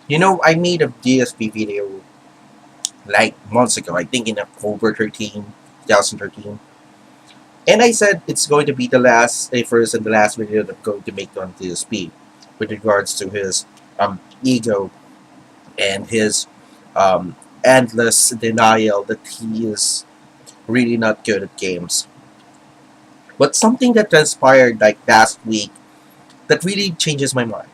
You know, I made a DSP video like months ago, I think in October 2013. And I said it's going to be the last, a first and the last video that I'm going to make on DSP with regards to his ego and his endless denial that he is really not good at games. But something that transpired like last week that really changes my mind.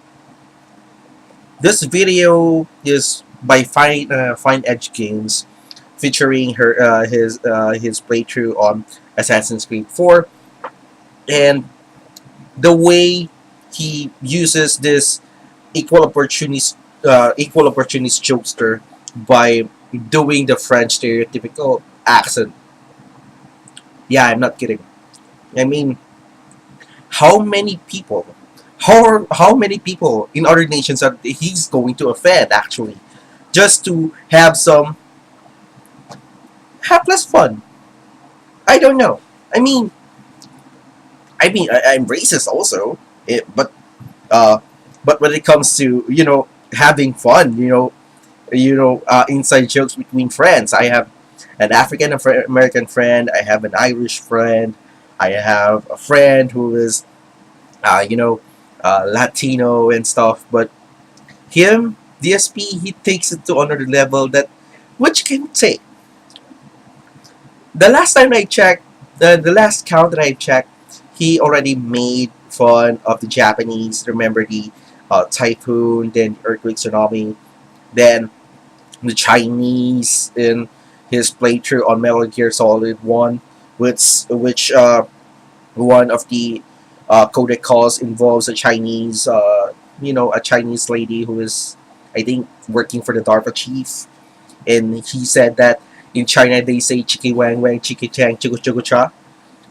This video is by FineEdgeGames, featuring his playthrough on Assassin's Creed 4, and the way he uses this equal opportunist jokester by doing the French stereotypical accent. Yeah, I'm not kidding. I mean, how many people, how many people in other nations are he's going to offend actually, just to have some hapless fun? I don't know. I mean, I'm racist also, uh, but when it comes to having fun, inside jokes between friends. I have an African American friend. I have an Irish friend. I have a friend who is, uh, you know, Latino and stuff. But him, DSP, he takes it to another level that, which can say, the last time I checked, the last count that I checked, he already made fun of the Japanese. Remember the typhoon, then earthquake, tsunami, then the Chinese in his playthrough on Metal Gear Solid 1, which one of the codec calls involves a Chinese, a Chinese lady who is, I think, working for the DARPA chief, and he said that in China they say "chiki wang wang, chiki chang, chiku chiku cha."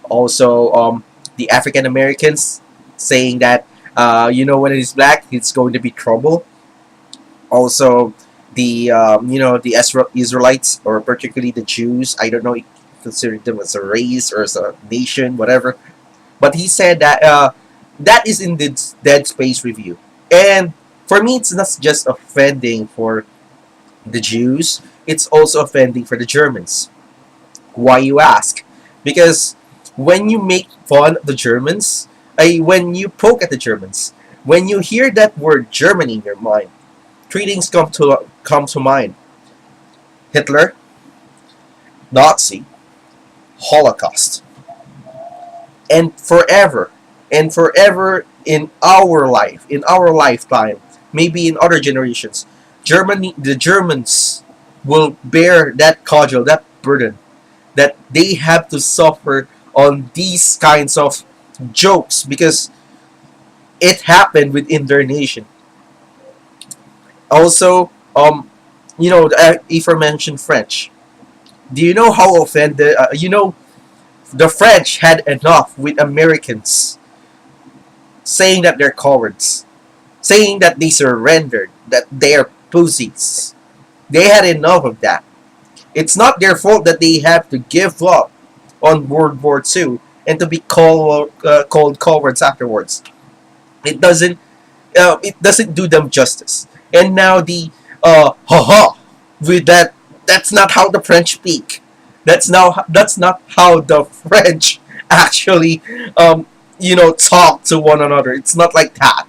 Also, the African Americans saying that, when it is black, it's going to be trouble. Also, the Israelites, or particularly the Jews. I don't know if you consider them as a race or as a nation, whatever. But he said that that is in the Dead Space review. And for me, it's not just offending for the Jews; it's also offending for the Germans. Why, you ask? Because when you make fun of the Germans, when you poke at the Germans, when you hear that word Germany in your mind, three things come to mind: Hitler, Nazi, Holocaust, and forever in our lifetime, maybe in other generations, the Germans will bear that cudgel, that burden, that they have to suffer on these kinds of jokes because it happened within their nation. Also, the aforementioned French. Do you know how offended? The French had enough with Americans saying that they're cowards, saying that they surrendered, that they're pussies. They had enough of that. It's not their fault that they have to give up on World War II and to be called cowards afterwards. It doesn't do them justice. And now the haha with that, that's not how the French speak. That's not how the French actually talk to one another. It's not like that.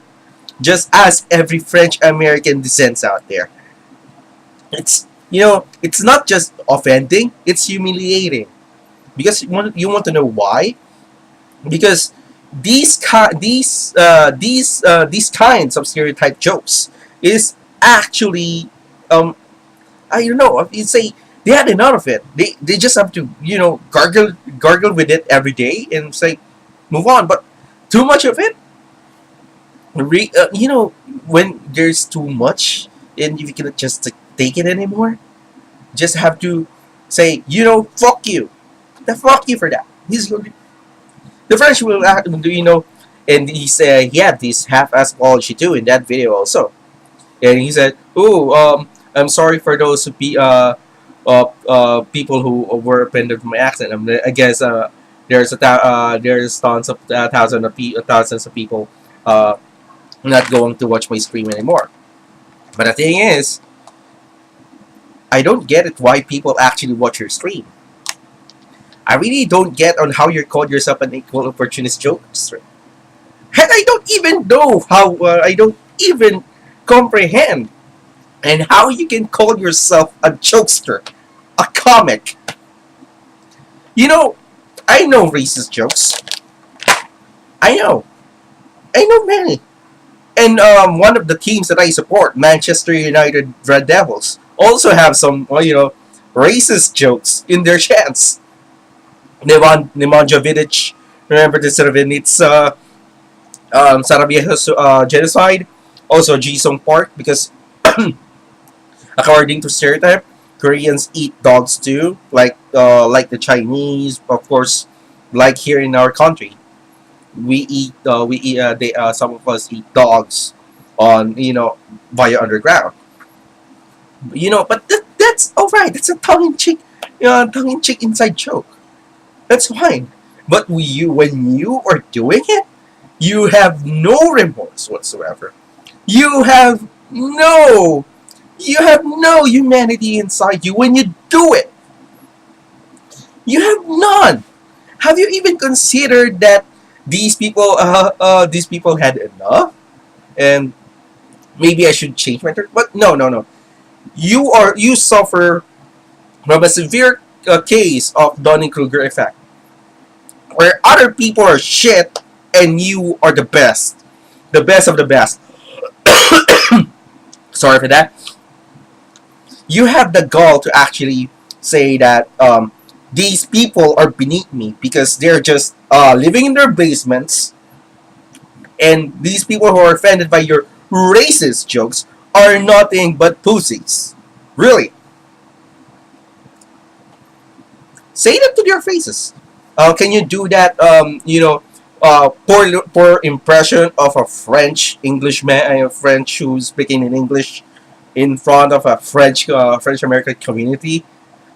Just ask every French American descents out there. It's not just offending, it's humiliating. Because you want to know why? Because these kinds of stereotype jokes is actually, I don't know, you say they had enough of it. They just have to gargle with it every day and say move on. But too much of it, when there's too much and you cannot just take it anymore, just have to say, fuck you. Fuck you for that. The French will act, and he had this half-ass apology too in that video also. And he said, "Oh, I'm sorry for those people who were offended with my accent. I guess there's tons of thousands of people uh, not going to watch my stream anymore." But the thing is, I don't get it why people actually watch your stream. I really don't get on how you call yourself an equal opportunist jokester. And I don't even know how, I don't even comprehend and how you can call yourself a jokester, a comic. You know, I know racist jokes. I know. I know many. And one of the teams that I support, Manchester United Red Devils, also have some, racist jokes in their chants. Nemanja Vidic, remember the Srebrenica Sarajevo genocide? Also, Jisung Park, because according to stereotype, Koreans eat dogs too, like the Chinese, of course, like here in our country. Some of us eat dogs on, via underground. But that's all right. That's a tongue-in-cheek inside joke. That's fine. But when you are doing it, you have no remorse whatsoever. You have no, you have no humanity inside you when you do it. You have none. Have you even considered that these people had enough, and maybe I should change my term? But no, no, no. You suffer from a severe case of Dunning-Kruger effect, where other people are shit and you are the best of the best. Sorry for that. You have the gall to actually say that these people are beneath me because they're just living in their basements, and these people who are offended by your racist jokes are nothing but pussies. Really. Say that to their faces. Can you do that? Poor impression of a French Englishman, a French who's speaking in English in front of a French American community.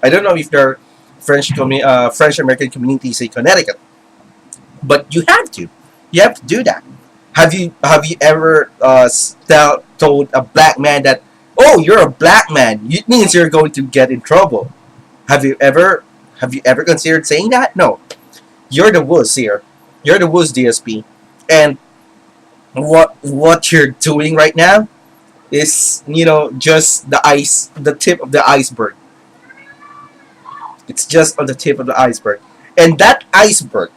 I don't know if there are French American communities in Connecticut, but you have to. You have to do that. Have you ever told a black man that, oh, you're a black man? It means you're going to get in trouble. Have you ever have you ever considered saying that? No. You're the wuss here. You're the wuss DSP. And what you're doing right now is, just the tip of the iceberg. It's just on the tip of the iceberg. And that iceberg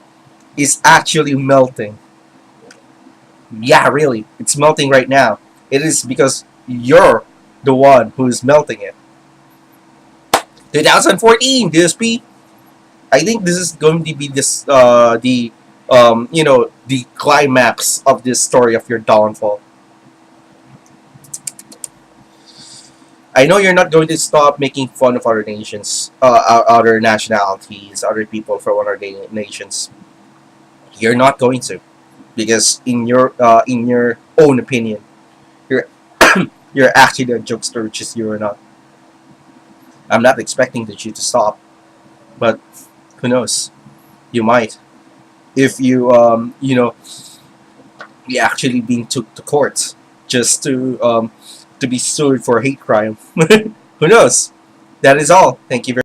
is actually melting. Yeah, really. It's melting right now. It is because you're the one who is melting it. 2014 DSP. I think this is going to be the climax of this story of your downfall. I know you're not going to stop making fun of other nations, other nationalities, other people from other nations. You're not going to, because in your own opinion, you're you're actually a jokester, which is you're not. I'm not expecting you to stop, but who knows? You might, if you actually being took to court just to be sued for hate crime. Who knows? That is all. Thank you very